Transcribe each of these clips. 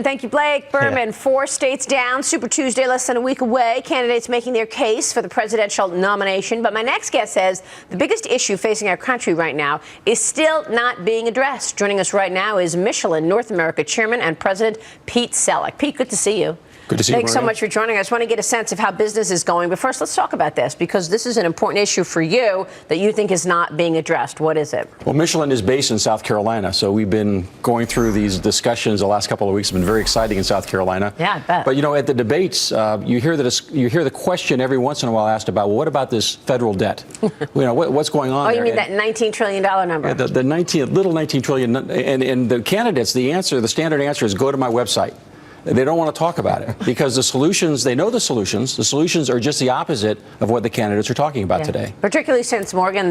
Thank you, Blake. Berman, 4 states down. Super Tuesday, less than a week away. Candidates making their case for the presidential nomination. But my next guest says the biggest issue facing our country right now is still not being addressed. Joining us right now is Michelin North America Chairman and President Pete Selleck. Pete, good to see you. Good to see you, Thanks so much for joining us. I want to get a sense of how business is going. But first, let's talk about this, because this is an important issue for you that you think is not being addressed. What is it? Well, Michelin is based in South Carolina, so we've been going through these discussions the last couple of weeks. It's been very exciting in South Carolina. Yeah, I bet. But, you know, at the debates, you hear the question every once in a while asked about, well, what about this federal debt? What's going on there? Oh, you mean that $19 trillion number? Yeah, the $19 trillion. And the candidates, the standard answer is go to my website. They don't want to talk about it because the solutions, they know the solutions are just the opposite of what the candidates are talking about today. Particularly since, Morgan,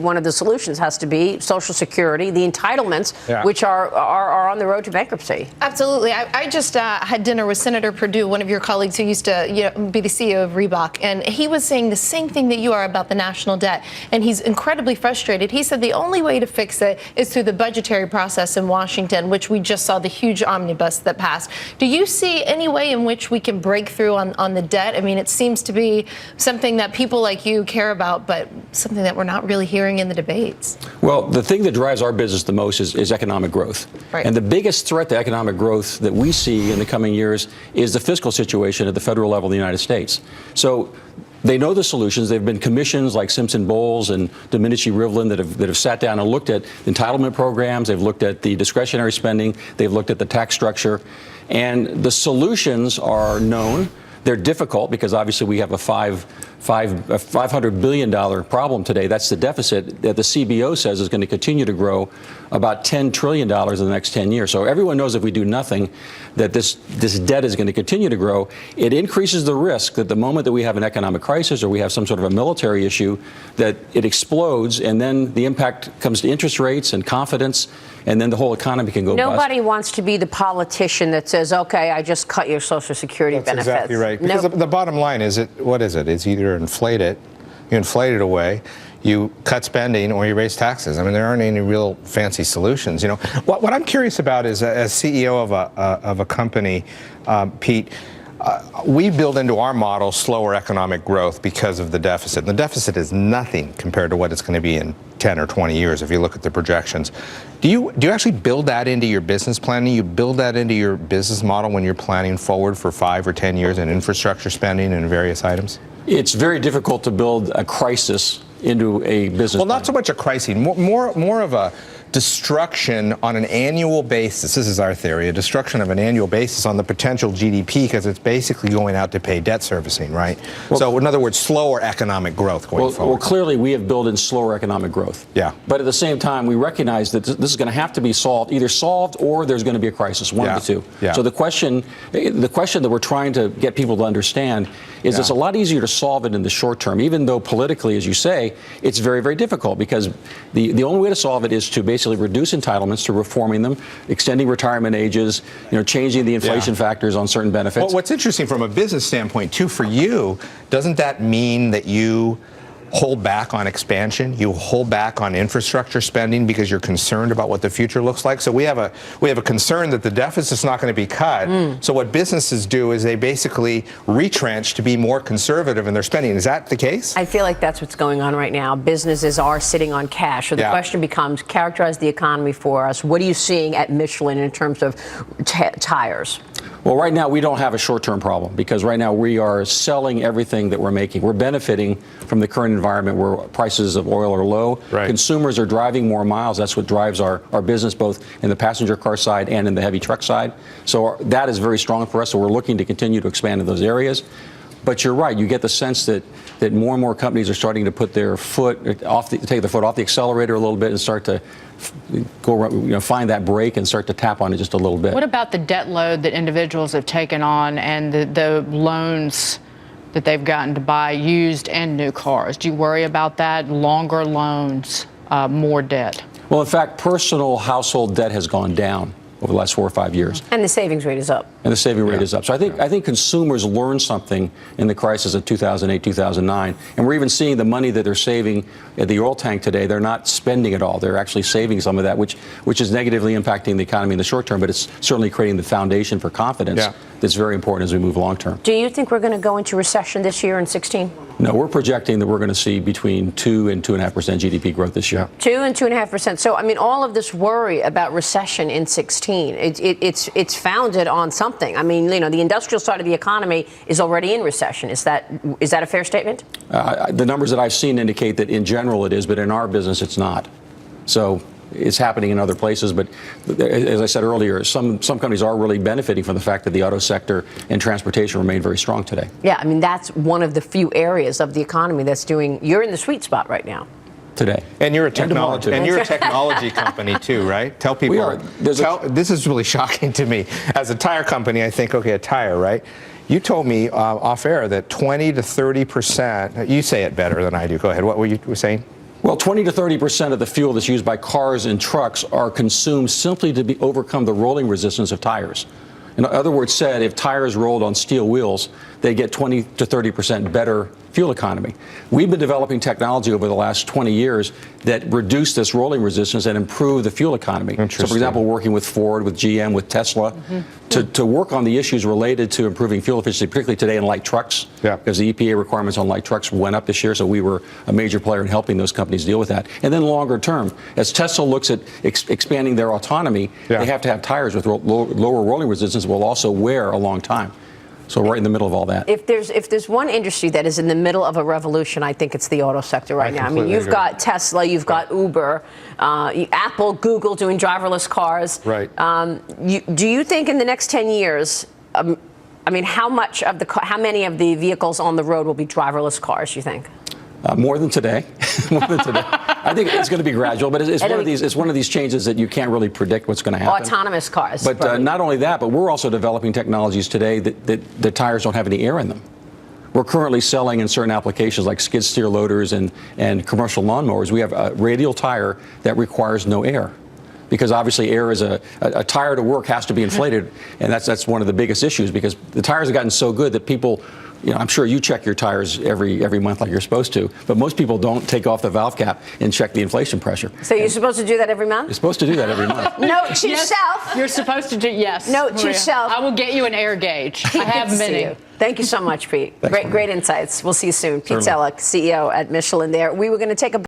one of the solutions has to be Social Security, the entitlements, which are on the road to bankruptcy. Absolutely. I just had dinner with Senator Perdue, one of your colleagues who used to be the CEO of Reebok, and he was saying the same thing that you are about the national debt, and he's incredibly frustrated. He said the only way to fix it is through the budgetary process in Washington, which we just saw the huge omnibus that passed. Do you see any way in which we can break through on the debt? I mean, it seems to be something that people like you care about, but something that we're not really hearing in the debates. Well, the thing that drives our business the most is economic growth. Right. And the biggest threat to economic growth that we see in the coming years is the fiscal situation at the federal level of the United States. So they know the solutions. There have been commissions like Simpson-Bowles and Domenici-Rivlin that have sat down and looked at entitlement programs. They've looked at the discretionary spending. They've looked at the tax structure. And the solutions are known. They're difficult because obviously we have a $500 billion problem today. That's the deficit that the CBO says is going to continue to grow about $10 trillion in the next 10 years. So everyone knows if we do nothing that this debt is going to continue to grow. It increases the risk that the moment that we have an economic crisis or we have some sort of a military issue, that it explodes, and then the impact comes to interest rates and confidence, and then the whole economy can go bust. Nobody wants to be the politician that says, okay, I just cut your Social Security benefits. That's exactly right. Because the bottom line is, what is it? It's either inflate it, you inflate it away, you cut spending, or you raise taxes. I mean, there aren't any real fancy solutions. You know, what I'm curious about is, as CEO of a company, Pete, we build into our model slower economic growth because of the deficit. And the deficit is nothing compared to what it's going to be in 10 or 20 years if you look at the projections. Do you actually build that into your business planning? You build that into your business model when you're planning forward for 5 or 10 years in infrastructure spending and various items? It's very difficult to build a crisis into a business plan. Well, not so much a crisis, more of a destruction on an annual basis. This is our theory, a destruction of an annual basis on the potential GDP, because it's basically going out to pay debt servicing, right? Well, so in other words, slower economic growth going forward. Well, clearly we have built in slower economic growth. Yeah. But at the same time, we recognize that this is going to have to be either solved or there's going to be a crisis, one of the two. Yeah. So the question that we're trying to get people to understand is it's a lot easier to solve it in the short term, even though politically, as you say, it's very, very difficult, because the only way to solve it is to basically reduce entitlements, to reforming them, extending retirement ages, changing the inflation factors on certain benefits. Well, what's interesting from a business standpoint, too, for you, doesn't that mean that you hold back on expansion? You hold back on infrastructure spending because you're concerned about what the future looks like? So we have a concern that the deficit's not going to be cut. So what businesses do is they basically retrench to be more conservative in their spending. Is that the case? I feel like that's what's going on right now. Businesses are sitting on cash. So the question becomes, characterize the economy for us. What are you seeing at Michelin in terms of tires? Well, right now we don't have a short-term problem, because right now we are selling everything that we're making. We're benefiting from the current environment where prices of oil are low. Right. Consumers are driving more miles. That's what drives our business, both in the passenger car side and in the heavy truck side. So that is very strong for us. So we're looking to continue to expand in those areas. But you're right. You get the sense that more and more companies are starting to put their foot off, take their foot off the accelerator a little bit and start to go, find that brake and start to tap on it just a little bit. What about the debt load that individuals have taken on and the loans that they've gotten to buy used and new cars? Do you worry about that? Longer loans, more debt? Well, in fact, personal household debt has gone down over the last 4 or 5 years. And the savings rate is up. And the saving rate is up. So I think consumers learned something in the crisis of 2008, 2009. And we're even seeing the money that they're saving at the oil tank today. They're not spending it all. They're actually saving some of that, which is negatively impacting the economy in the short term, but it's certainly creating the foundation for confidence that's very important as we move long term. Do you think we're going to go into recession this year in 16? No, we're projecting that we're going to see between 2 and 2.5% GDP growth this year. 2 and 2.5%. So, I mean, all of this worry about recession in 16, it's founded on something. I mean, you know, the industrial side of the economy is already in recession. Is that a fair statement? The numbers that I've seen indicate that in general it is, but in our business it's not. So it's happening in other places, but as I said earlier, some companies are really benefiting from the fact that the auto sector and transportation remain very strong today. Yeah, I mean, that's one of the few areas of the economy that's doing, you're in the sweet spot right now. Today. And you're a technology company too, right? Tell people. We are. This is really shocking to me. As a tire company, I think, okay, a tire, right? You told me off air that 20 to 30%. You say it better than I do. Go ahead. What were you saying? Well, 20 to 30% of the fuel that's used by cars and trucks are consumed simply to overcome the rolling resistance of tires. In other words said, if tires rolled on steel wheels, they get 20 to 30% better fuel economy. We've been developing technology over the last 20 years that reduce this rolling resistance and improve the fuel economy. So, for example, working with Ford, with GM, with Tesla, to work on the issues related to improving fuel efficiency, particularly today in light trucks, because the EPA requirements on light trucks went up this year, so we were a major player in helping those companies deal with that. And then longer term, as Tesla looks at expanding their autonomy, they have to have tires with lower rolling resistance that will also wear a long time. So right in the middle of all that. If there's one industry that is in the middle of a revolution, I think it's the auto sector right now. I mean, you've got Tesla, you've got Uber, Apple, Google doing driverless cars. Right. Do you think in the next 10 years, I mean, how many of the vehicles on the road will be driverless cars, you think? More than today. More than today. I think it's going to be gradual, but it's one of these changes that you can't really predict what's going to happen. Autonomous cars. But not only that, but we're also developing technologies today that the tires don't have any air in them. We're currently selling in certain applications like skid steer loaders and commercial lawnmowers. We have a radial tire that requires no air. Because obviously air is a tire to work has to be inflated, and that's one of the biggest issues, because the tires have gotten so good that people, you know, I'm sure you check your tires every month like you're supposed to, but most people don't take off the valve cap and check the inflation pressure. So you're supposed to do that every month? You're supposed to do that every month. Note to yourself. You're supposed to do, yes. Note to yourself. I will get you an air gauge. I have many. Thank you so much, Pete. Great insights. We'll see you soon. Pete Zellick, CEO at Michelin there. We were going to take a